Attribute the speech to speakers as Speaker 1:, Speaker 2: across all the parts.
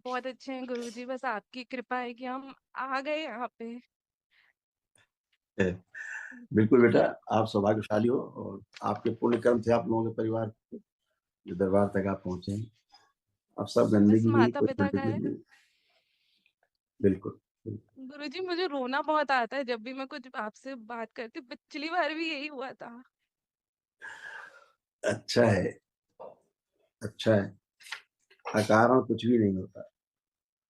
Speaker 1: बहुत अच्छे हैं गुरुजी, बस आपकी कृपा है कि हम आ गए यहाँ पे।
Speaker 2: है। बिल्कुल बेटा, आप सौभाग्यशाली हो और आपके पुण्य कर्म थे आप लोगों के परिवार के, जो दरबार तक आप पहुंचे हैं। अब सब
Speaker 1: बस
Speaker 2: गंदगी ही,
Speaker 1: माता
Speaker 2: कुछ
Speaker 1: पिता का
Speaker 2: मल्टीप्लिक
Speaker 1: है।
Speaker 2: नहीं। बिल्कुल।
Speaker 1: गुरुजी मुझे रोना बहुत आता है जब भी मैं कुछ आपसे बात करती हूँ, पिछली बार भी यही हुआ था।
Speaker 2: अच्छा है, अच्छा है। अकारण कुछ भी नहीं होता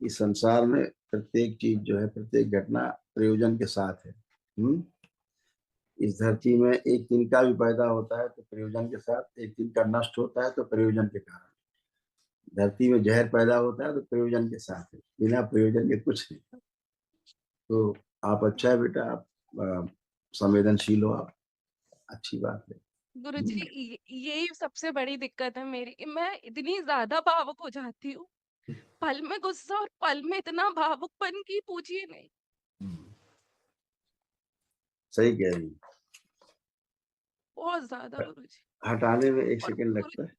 Speaker 2: इस संसार में। प्रत्येक चीज जो है, प्रत्येक घटना प्रयोजन के साथ है। इस धरती में एक तिनका भी पैदा होता है तो प्रयोजन के साथ, एक तिनका नष्ट होता है तो प्रयोजन के कारण। धरती में जहर पैदा होता है तो प्रयोजन के साथ है, बिना प्रयोजन के कुछ नहीं। तो आप अच्छा है बेटा, आप संवेदनशील हो आप, अच्छी बात है।
Speaker 1: गुरुजी यही सबसे बड़ी दिक्कत है मेरी कि मैं इतनी ज्यादा भावुक हो जाती हूँ। पल में गुस्सा और पल में इतना भावुकपन की पूछिए नहीं।
Speaker 2: सही कह रही है।
Speaker 1: बहुत ज्यादा गुरुजी।
Speaker 2: हटाने में एक
Speaker 1: और
Speaker 2: सेकंड लगता है।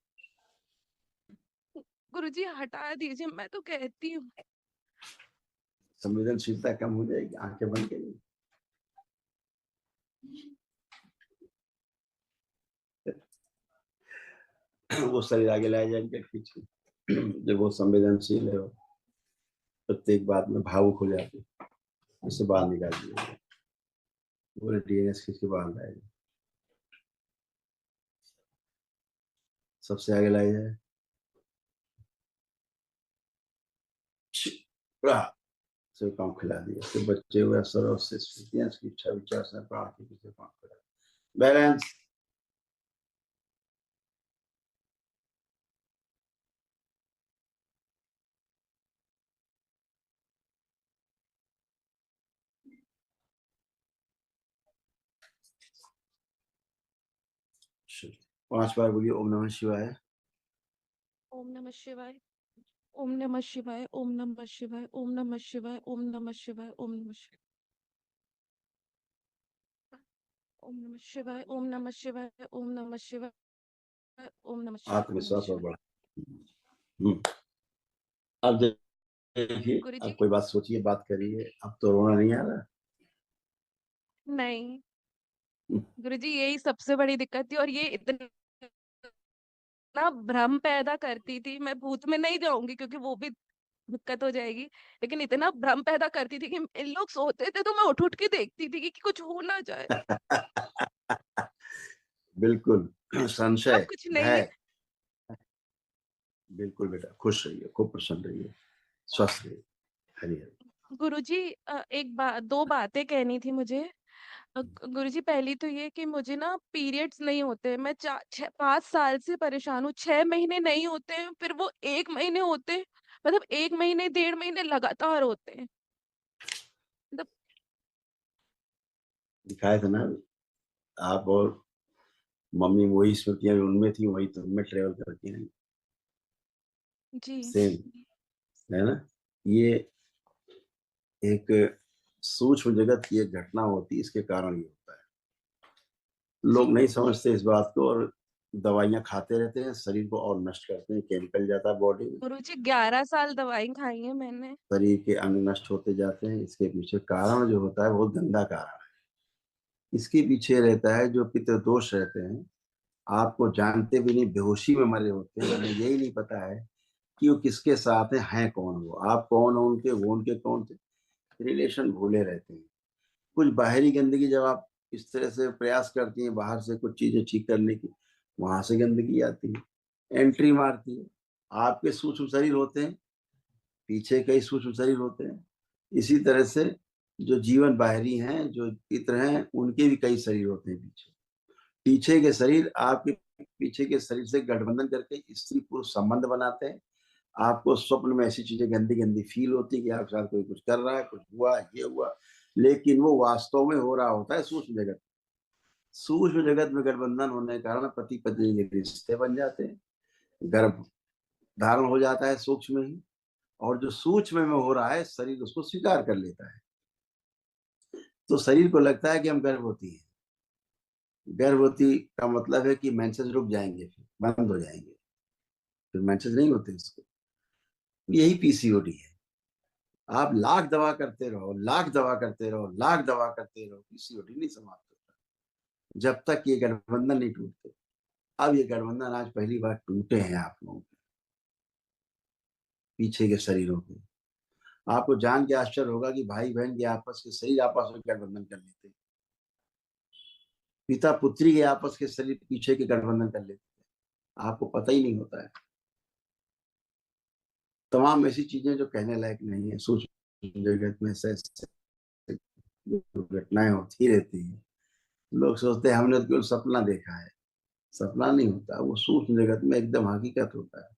Speaker 1: गुरुजी हटा दीजिए, मैं तो कहती हूँ।
Speaker 2: संवेदनशीलता कम हो जाएगी, आंखें बंद करिए। वो शरीर आगे लाया जाएंगे खींच के। जब वो संवेदनशील है, वो प्रत्येक बात में भावुक हो जाती है, उससे बाहर निकाल दिया, पूरे डीएनएस खींच के बाहर लाया जाए, सबसे आगे लाया जाए। सिर काम खिला दिया, सिर बच्चे हुए सर्व से स्मृतियां की इच्छा विचार से प्राण की पीछे काम खिला। बैलेंस। पांच बार बोलिए ओम नमः शिवाय।
Speaker 1: ओम नमः शिवाय। ओम नमः शिवाय। ओम नमः शिवाय। ओम नमः शिवाय। ओम नमः शिवाय। ओम नमः शिवाय। ओम नमः शिवाय। ओम नमः शिवाय। ओम नमः शिवाय। ओम नमः शिवाय। ओम नमः
Speaker 2: आत्मविश्वास और
Speaker 1: शिवाय।
Speaker 2: बढ़ा। अब देखिए, अब
Speaker 1: गुरुजी
Speaker 2: कोई बात सोचिए, बात करिए, अब तो रोना नहीं आ रहा।
Speaker 1: नहीं, गुरुजी यही सबसे बड़ी दिक्कत थी और ये इतना भ्रम पैदा करती थी। मैं भूत में नहीं जाऊंगी क्योंकि वो भी दिक्कत हो जाएगी, लेकिन इतना भ्रम पैदा करती थी कि इन लोग सोते थे तो मैं उठ उठ के देखती थी कि कुछ हो ना जाए।
Speaker 2: बिल्कुल।
Speaker 1: अब
Speaker 2: संशय,
Speaker 1: कुछ नहीं है।
Speaker 2: भय। बिल्कुल बेटा, खुश रहिए, खूब प्रसन्न रहिए, स्वस्थ रहिए। हरि हरि।
Speaker 1: गुरुजी एक बात, दो बातें कहनी थी मुझे। गुरुजी पहली तो ये कि मुझे ना पीरियड्स नहीं होते। मैं 5 साल से परेशान हूँ। 6 महीने नहीं होते हैं, फिर वो 1 महीने होते हैं। मतलब 1 महीने 1.5 महीने लगातार होते हैं। मतलब
Speaker 2: दिखाया था ना, आप और मम्मी वही स्मृतियां उनमें थी, वही तुम में ट्रेवल करती हैं।
Speaker 1: जी।
Speaker 2: सेम है ना। ये एक सूक्ष्म जगत की एक घटना होती है, इसके कारण ये होता है।
Speaker 1: जी
Speaker 2: लोग नहीं समझते इस बात को और दवाइयां खाते रहते हैं, शरीर को और नष्ट करते हैं, केमिकल जाता है बॉडी में,
Speaker 1: गुरुजी 11 साल दवाई खाई है मैंने।
Speaker 2: शरीर के अंग नष्ट होते जाते हैं। इसके पीछे कारण जो होता है बहुत गंदा कारण है। इसके पीछे रहता है जो पितृदोष रहते हैं, आपको जानते भी नहीं बेहोशी में मरे होते हैं, उन्हें यही नहीं पता है कि वो किसके साथ हैं कौन, वो आप कौन हो उनके, वो उनके कौन थे, रिलेशन भूले रहते हैं। कुछ बाहरी गंदगी जब आप इस तरह से प्रयास करती हैं बाहर से कुछ चीजें ठीक करने की, वहां से गंदगी आती है, एंट्री मारती है। आपके सूक्ष्म शरीर होते हैं, पीछे कई सूक्ष्म शरीर होते हैं। इसी तरह से जो जीवन बाहरी हैं, जो पित्र हैं, उनके भी कई शरीर होते हैं पीछे। पीछे के शरीर आपके पीछे के शरीर से गठबंधन करके स्त्री पुरुष संबंध बनाते हैं। आपको स्वप्न में ऐसी चीजें गंदी गंदी फील होती है कि आपके साथ कोई कुछ कर रहा है, कुछ हुआ, ये हुआ, लेकिन वो वास्तव में हो रहा होता है सूक्ष्म जगत। सूक्ष्म जगत में गठबंधन होने के कारण पति पत्नी के रिश्ते बन जाते हैं, गर्भ धारण हो जाता है सूक्ष्म में ही। और जो सूक्ष्म में हो रहा है, शरीर उसको स्वीकार कर लेता है। तो शरीर को लगता है कि हम गर्भवती हैं। गर्भवती का मतलब है कि मेंसेस रुक जाएंगे, फिर बंद हो जाएंगे, फिर मेंसेस नहीं होते उसको। यही पीसीओडी है। आप लाख दवा करते रहो, लाख दवा करते रहो, लाख दवा करते रहो, पीसीओडी नहीं समाप्त होता जब तक ये गठबंधन नहीं टूटते। अब ये गठबंधन आज पहली बार टूटे हैं आप लोगों के पीछे के शरीरों के। आपको जान के आश्चर्य होगा कि भाई बहन के आपस के शरीर आपस में गठबंधन कर लेते हैं, पिता पुत्री के आपस के शरीर पीछे के गठबंधन कर लेते हैं, आपको पता ही नहीं होता है। तमाम ऐसी चीजें जो कहने लायक नहीं है। सूक्ष्म जगत में से घटनाएं होती रहती है। लोग सोचते हैं हमने तो केवल सपना देखा है। सपना नहीं होता, वो सूक्ष्म जगत में एकदम हकीकत होता है।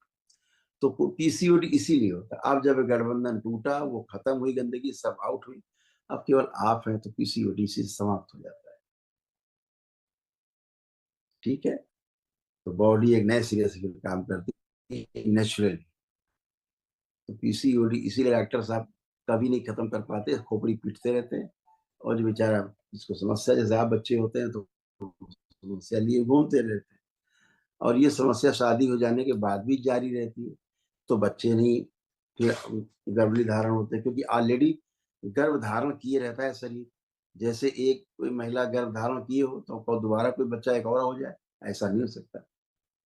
Speaker 2: तो पीसीओडी इसीलिए होता है। अब जब गठबंधन टूटा, वो खत्म हुई, गंदगी सब आउट हुई, अब केवल आप हैं, तो पीसीओडी से समाप्त हो जाता है। ठीक है। तो बॉडी एक नए सिरे से फिर काम करती है नेचुरली। तो पीसीओडी इसीलिए डॉक्टर साहब कभी नहीं खत्म कर पाते, खोपड़ी पीटते रहते हैं। और जो बेचारा जिसको समस्या, जैसे आप बच्चे होते हैं तो समस्या लिए घूमते रहते हैं, और ये समस्या शादी हो जाने के बाद भी जारी रहती है। तो बच्चे नहीं, फिर गर्भ धारण होते हैं, क्योंकि ऑलरेडी गर्भ धारण किए रहता है शरीर। जैसे एक कोई महिला गर्भ धारण किए हो तो दोबारा कोई बच्चा एक और हो जाए, ऐसा नहीं हो सकता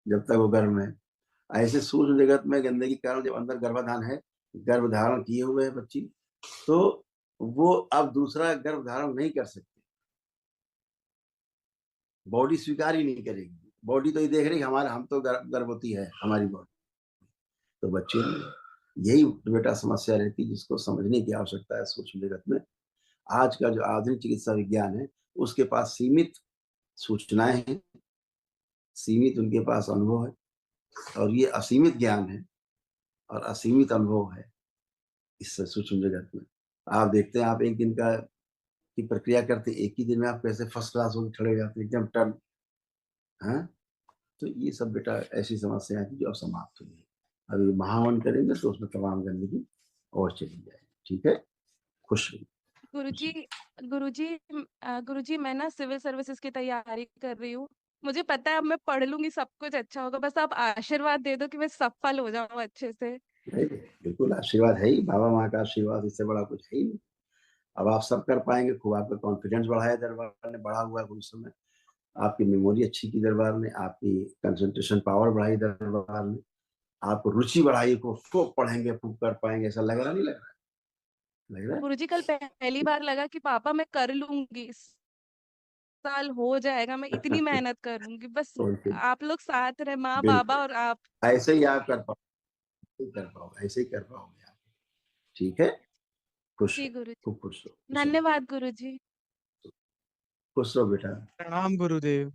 Speaker 2: जब तक वो गर्भ में है। ऐसे सूक्ष्म जगत में गंदगी के कारण जब अंदर गर्भाधान है, गर्भ धारण किए हुए है बच्ची, तो वो अब दूसरा गर्भ धारण नहीं कर सकती। बॉडी स्वीकार ही नहीं करेगी। बॉडी तो ये देख रही हमारा, हम तो गर्भवती है हमारी बॉडी, तो बच्चे नहीं। यही बेटा समस्या रहती है जिसको समझने की आवश्यकता है सूक्ष्म जगत में। आज का जो आधुनिक चिकित्सा विज्ञान है, उसके पास सीमित सूचनाएं हैं, सीमित उनके पास अनुभव है, और ये असीमित ज्ञान है और असीमित अनुभव है इस सूक्ष्म जगत में। आप देखते हैं, आप एक दिन का की प्रक्रिया करते, एक ही दिन में आप कैसे फर्स्ट क्लास होकर खड़े हो जाते हैं एकदम टर्न। हाँ, तो ये सब बेटा ऐसी समस्याएं थी जो अब समाप्त हुई है। अभी महावन करेंगे तो उसमें तमाम गंदगी और चली जाएगी। ठीक है, खुश रहिए।
Speaker 1: गुरुजी, गुरुजी, गुरुजी, मैं ना सिविल सर्विसेज की तैयारी कर रही हूँ। मुझे पता है अब मैं पढ़ लूंगी सब कुछ अच्छा होगा, बस आप आशीर्वाद दे दो कि मैं सफल हो जाऊं अच्छे से।
Speaker 2: नहीं, बिल्कुल आशीर्वाद है ही, बाबा माँ का आशीर्वाद, इससे बड़ा कुछ है ही नहीं। अब आप सब कर पाएंगे। खूब आपका कॉन्फिडेंस बढ़ाया दरबार ने, बढ़ा हुआ है कुछ समय। आपकी मेमोरी अच्छी की दरबार ने, आपकी कंसंट्रेशन पावर बढ़ाई दरबार ने, आपको रुचि बढ़ाई, को खूब पढ़ेंगे, खूब कर पाएंगे, ऐसा लग रहा नहीं लग रहा? लग रहा है?
Speaker 1: गुरुजी, कल पहली बार लगा कि पापा मैं कर लूंगी, इस साल हो जाएगा, मैं इतनी मेहनत करूंगी, बस
Speaker 2: बिल्कुल,
Speaker 1: आप लोग साथ रहे, माँ बाबा
Speaker 2: बिल्कुल।
Speaker 1: और आप।
Speaker 2: ऐसे ही आप कर पाओगे, कर पाओगे, ऐसे ही कर पाओगे आप। ठीक है, खुश
Speaker 1: जी
Speaker 2: रहो,
Speaker 1: गुरुजी,
Speaker 2: खूब खुश रहो, खुश रहो,
Speaker 1: धन्यवाद गुरुजी।
Speaker 2: खुश रहो बेटा।
Speaker 3: प्रणाम गुरुदेव।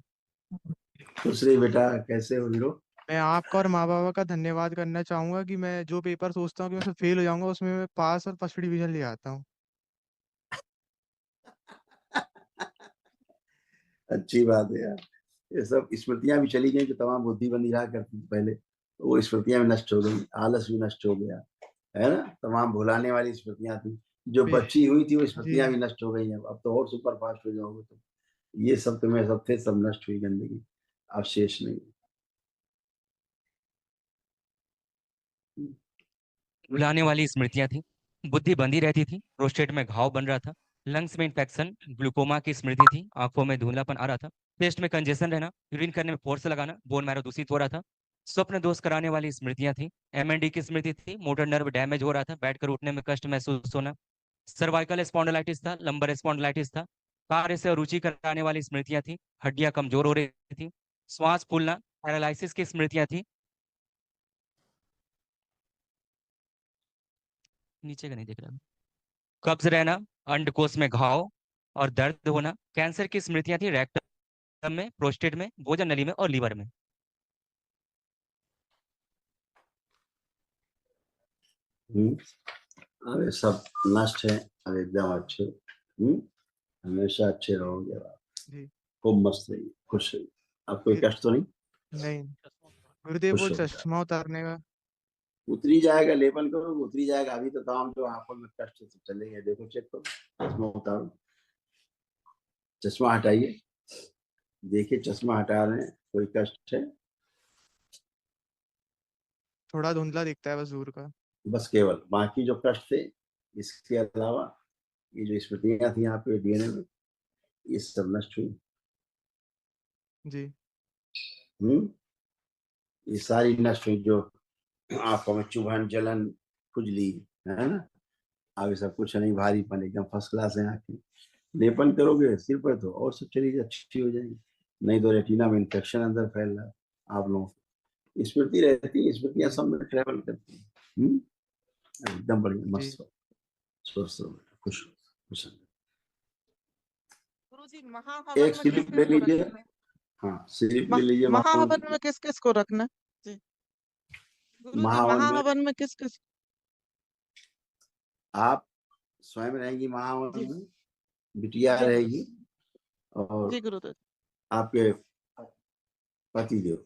Speaker 2: खुश रही बेटा, कैसे हो हीरो?
Speaker 3: मैं आपका और माँ बाबा का धन्यवाद करना चाहूंगा कि मैं जो पेपर सोचता हूँ कि मैं उसमें फेल हो जाऊंगा, उसमें मैं पास और फर्स्ट डिवीजन ले आता हूँ।
Speaker 2: अच्छी बात है यार। ये सब स्मृतियां भी चली गई, जो तमाम बुद्धि बनी रहा करती थी पहले, तो वो स्मृतियां भी नष्ट हो गई, आलस भी नष्ट हो गया, है ना। तमाम भुलाने वाली स्मृतियां थी, जो
Speaker 3: बे-
Speaker 2: बची हुई थी वो
Speaker 3: जी।
Speaker 2: स्मृतियां भी नष्ट हो गई हैं। अब तो और सुपर फास्ट हो जाओगे तो ये सब तुम्हें सब थे, सब नष्ट हुई गंदगी, अब शेष नहीं।
Speaker 4: रुलाने वाली स्मृतियां थी, बुद्धि बंधी रहती थी, प्रोस्टेट में घाव बन रहा था, लंग्स में इन्फेक्शन, ग्लूकोमा की स्मृति थी, आंखों में धुंधलापन आ रहा था, चेस्ट में कंजेशन रहना, यूरिन करने में फोर्स लगाना, बोन मैरो दूषित हो रहा था, स्वप्न दोष कराने वाली स्मृतियां थी, एमएनडी की स्मृति थी, मोटर नर्व डैमेज हो रहा था, बैठकर उठने में कष्ट महसूस होना, सर्वाइकल स्पॉन्डिलाइटिस था, लंबर स्पॉन्डिलाइटिस था, कार्य से रुचि कराने वाली स्मृतियां थी, हड्डियां कमजोर हो रही थी, श्वास फूलना, पैरालिसिस की स्मृतियां थी, नीचे का नहीं देख रहा, कब्ज रहना, अंडकोश में घाव और दर्द होना, कैंसर की स्मृतियां थी, रेक्टम में, प्रोस्टेट में, भोजन नली में और लीवर में।
Speaker 2: हम्म, अरे सब नष्ट है, अब एकदम अच्छे। हमेशा अच्छे रहोगे आप,
Speaker 3: जी।
Speaker 2: खूब मस्त रहिए, खुश रहिए। अब कोई
Speaker 3: फिर
Speaker 2: कष्ट तो नहीं?
Speaker 3: नहीं, गुरुदेव वो
Speaker 2: खुश हो बेटा,
Speaker 3: चश्मा उतारने का।
Speaker 2: उतरी जाएगा, लेपन करो उतरी जाएगा। अभी तो तमाम जो आंखों में कष्ट है, सब चले गए। देखो, चेक करो, चश्मा उतारो, चश्मा हटाइए, देखिए चश्मा हटा रहे हैं, कोई कष्ट है?
Speaker 3: थोड़ा धुंधला दिखता है बस दूर का।
Speaker 2: बस केवल बाकी जो कष्ट थे, इसके अलावा ये जो स्मृतियां थी यहाँ पे डीएनए में, ये सब नष्ट हुई।
Speaker 3: जी
Speaker 2: ये सारी नष्ट हुई, जो आंखों में चुभन, जलन, खुजली, है ना, अब ये सब कुछ नहीं, भारीपन एकदम फर्स्ट क्लास है आंखें। लेपन करोगे सिर पर तो और सब चीजें अच्छी हो जाएंगी, नहीं तो रेटिना में इंफेक्शन अंदर फैल रहा है आप लोगों को। स्मृति रहती है, स्मृतियां सब में ट्रेवल करती है। एकदम बढ़िया,
Speaker 3: जी
Speaker 2: मस्त हो, स्वस्थ हो, खुश हो, खुश हो।
Speaker 5: गुरुजी, महाहवन
Speaker 2: एक
Speaker 5: में किस
Speaker 2: स्लिप
Speaker 5: किस
Speaker 2: ले
Speaker 5: को
Speaker 2: लीजिए।
Speaker 5: रखना है?
Speaker 2: हाँ, स्लिप ले लीजिए महावन
Speaker 5: महाहवन
Speaker 2: की।
Speaker 5: में किस किस को रखना है? जी गुरुजी,
Speaker 2: महावन में
Speaker 5: महाहवन में किस किस?
Speaker 2: आप स्वयं रहेंगी, महावन
Speaker 5: जी
Speaker 2: में बिटिया
Speaker 5: जी गुरु
Speaker 2: रहेगी, और
Speaker 5: जी गुरुदेव
Speaker 2: आपके पति देव,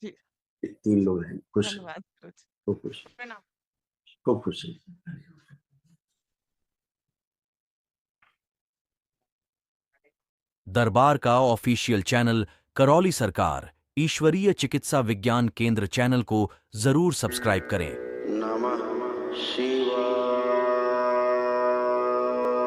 Speaker 5: जी।
Speaker 2: 3 लोग रहेंगे। खुश रहो,
Speaker 5: धन्यवाद गुरुजी,
Speaker 2: खूब खुश,
Speaker 5: प्रणाम।
Speaker 2: खूब खुश रहिए।
Speaker 6: दरबार का ऑफिशियल चैनल करौली सरकार ईश्वरीय चिकित्सा विज्ञान केंद्र चैनल को जरूर सब्सक्राइब करें।
Speaker 2: नमः शिवाय।